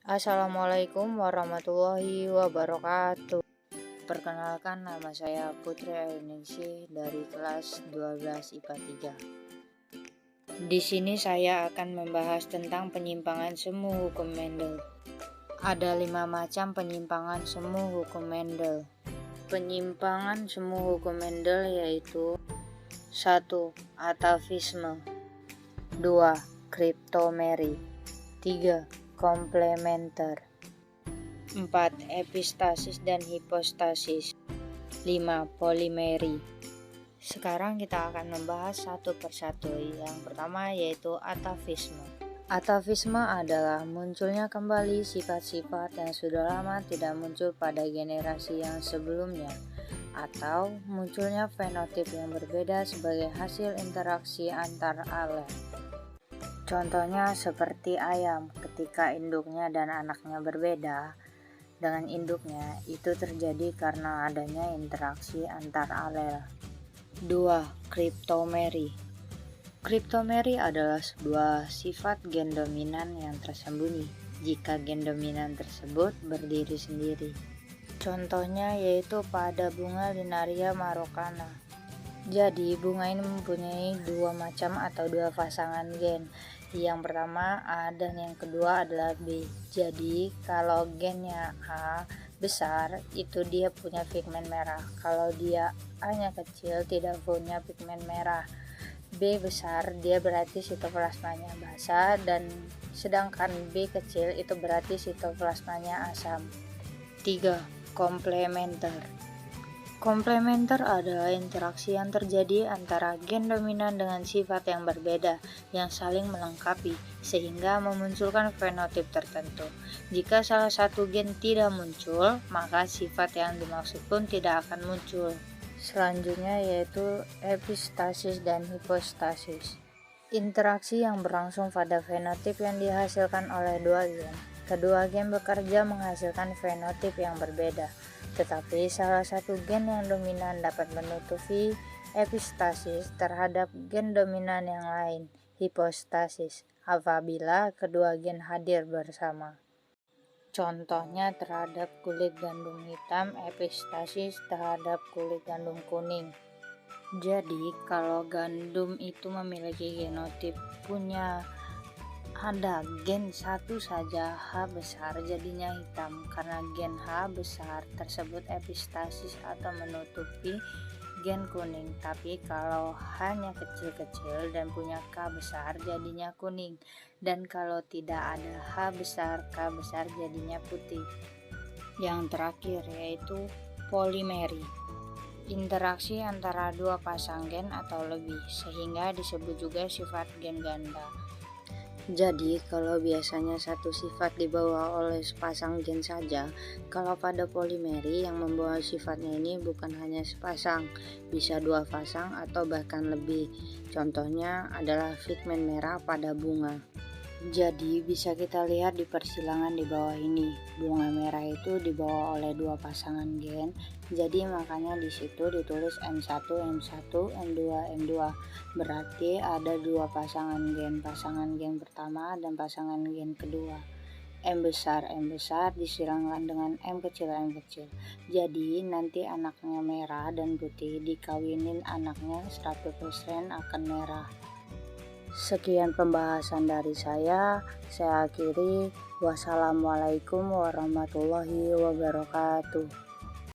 Assalamualaikum warahmatullahi wabarakatuh. Perkenalkan, nama saya Putri Ayuningsih dari kelas 12 IPA 3. Di sini saya akan membahas tentang penyimpangan semu hukum Mendel. Ada 5 macam penyimpangan semu hukum Mendel. Penyimpangan semu hukum Mendel yaitu 1. Atavisme, 2. Kriptomery, 3. Komplementer, 4. Epistasis dan hipostasis, 5. Polimery. Sekarang kita akan membahas satu persatu. Yang pertama yaitu atavisme. Atavisme adalah munculnya kembali sifat-sifat yang sudah lama tidak muncul pada generasi yang sebelumnya, atau munculnya fenotip yang berbeda sebagai hasil interaksi antar alel. Contohnya seperti ayam, ketika induknya dan anaknya berbeda dengan induknya, itu terjadi karena adanya interaksi antar alel. 2. Kriptomery. Kriptomery adalah sebuah sifat gen dominan yang tersembunyi jika gen dominan tersebut berdiri sendiri. Contohnya yaitu pada bunga Linaria marocana. Jadi bunga ini mempunyai 2 macam atau 2 pasangan gen. Yang pertama A dan yang kedua adalah B. Jadi kalau gennya A besar itu dia punya pigmen merah. Kalau dia A-nya kecil tidak punya pigmen merah. B besar dia berarti sitoplasmanya basa, dan sedangkan B kecil itu berarti sitoplasmanya asam. 3. Komplementer. Komplementer adalah interaksi yang terjadi antara gen dominan dengan sifat yang berbeda yang saling melengkapi sehingga memunculkan fenotip tertentu. Jika salah satu gen tidak muncul, maka sifat yang dimaksud pun tidak akan muncul. Selanjutnya yaitu epistasis dan hipostasis. Interaksi yang berlangsung pada fenotip yang dihasilkan oleh 2 gen. Kedua gen bekerja menghasilkan fenotip yang berbeda, tetapi salah satu gen yang dominan dapat menutupi epistasis terhadap gen dominan yang lain, hipostasis, apabila kedua gen hadir bersama. Contohnya terhadap kulit gandum hitam, epistasis terhadap kulit gandum kuning. Jadi kalau gandum itu memiliki genotip punya ada gen satu saja H besar, jadinya hitam karena gen H besar tersebut epistasis atau menutupi gen kuning. Tapi kalau hanya kecil-kecil dan punya K besar jadinya kuning, dan kalau tidak ada H besar K besar jadinya putih. Yang terakhir yaitu polimery. Interaksi antara 2 pasang gen atau lebih, sehingga disebut juga sifat gen ganda. Jadi kalau biasanya satu sifat dibawa oleh sepasang gen saja, kalau pada polimery yang membawa sifatnya ini bukan hanya sepasang, bisa 2 pasang atau bahkan lebih. Contohnya adalah pigmen merah pada bunga. Jadi bisa kita lihat di persilangan di bawah ini, bunga merah itu dibawa oleh 2 pasangan gen. Jadi makanya di situ ditulis M1, M1, M2, M2. Berarti ada 2 pasangan gen pertama dan pasangan gen kedua. M besar disilangkan dengan M kecil. Jadi nanti anaknya merah dan putih dikawinin anaknya 100% akan merah. Sekian pembahasan dari saya akhiri. Wassalamualaikum warahmatullahi wabarakatuh.